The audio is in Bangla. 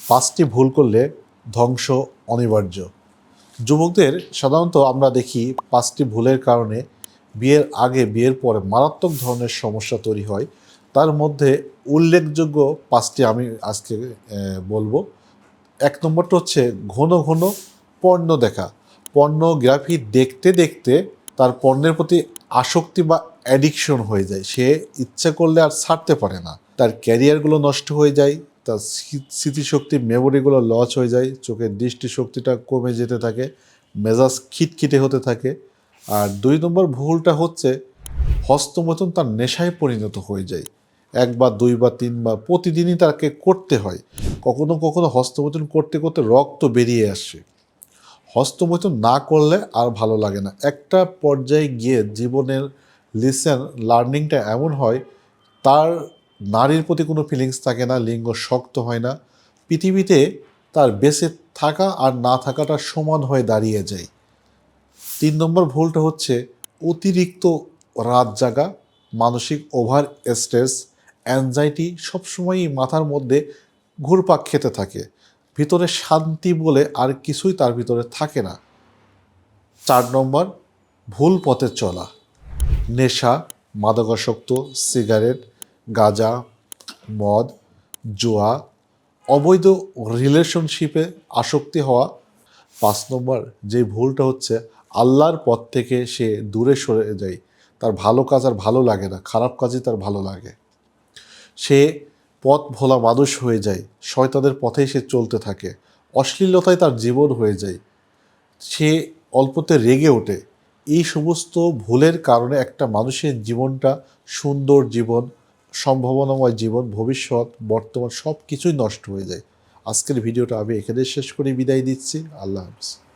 পাঁচটি ভুল করলে ধ্বংস অনিবার্য। যুবকদের সাধারণত আমরা দেখি পাঁচটি ভুলের কারণে বিয়ের আগে বিয়ের পরে মারাত্মক ধরনের সমস্যা তৈরি হয়। তার মধ্যে উল্লেখযোগ্য পাঁচটি আমি আজকে বলবো। এক নম্বরটা হচ্ছে ঘন ঘন পর্ন দেখা। পর্নোগ্রাফি দেখতে দেখতে তার পণ্যের প্রতি আসক্তি বা অ্যাডিকশন হয়ে যায়। সে ইচ্ছা করলে আর ছাড়তে পারে না। তার ক্যারিয়ারগুলো নষ্ট হয়ে যায়, তার স্মৃতিশক্তি মেমোরিগুলো লস হয়ে যায়, চোখের দৃষ্টিশক্তিটা কমে যেতে থাকে, মেজাজ খিটখিটে হতে থাকে। আর দুই নম্বর ভুলটা হচ্ছে হস্তমৈথুন তার নেশায় পরিণত হয়ে যায়। একবার দুইবার তিনবার প্রতিদিনই তাকে করতে হয়। কখনো কখনো হস্তমৈথুন করতে করতে রক্ত বেরিয়ে আসে। হস্তমৈথুন না করলে আর ভালো লাগে না। একটা পর্যায়ে গিয়ে জীবনের লার্নিংটা এমন হয়, তার নারীর প্রতি কোনো ফিলিংস থাকে না, লিঙ্গ শক্ত হয় না, পৃথিবীতে তার বেঁচে থাকা আর না থাকাটা সমান হয়ে দাঁড়িয়ে যায়। 3 নম্বর ভুলটা হচ্ছে অতিরিক্ত রাত জাগা, মানসিক ওভার স্ট্রেস, অ্যাংজাইটি সবসময়ই মাথার মধ্যে ঘুরপাক খেতে থাকে। ভিতরে শান্তি বলে আর কিছুই তার ভিতরে থাকে না। 4 নম্বর ভুল পথে চলা, নেশা, মাদকাসক্ত, সিগারেট, গাঁজা, মদ, জুয়া, অবৈধ রিলেশনশিপে আসক্তি হওয়া। 5 নম্বর যে ভুলটা হচ্ছে আল্লাহর পথ থেকে সে দূরে সরে যায়। তার ভালো কাজ আর ভালো লাগে না, খারাপ কাজই তার ভালো লাগে। সে পথ ভোলা মানুষ হয়ে যায়, শয়তানের পথেই সে চলতে থাকে, অশ্লীলতায় তার জীবন হয়ে যায়, সে অল্পতে রেগে ওঠে। এই সমস্ত ভুলের কারণে একটা মানুষের জীবনটা সুন্দর জীবন, সম্ভাবনাময় জীবন, ভবিষ্যৎ, বর্তমান সব কিছুই নষ্ট হয়ে যায়। আজকের ভিডিওটা আমি এখানে শেষ করে বিদায় দিচ্ছি। আল্লাহ হাফেজ।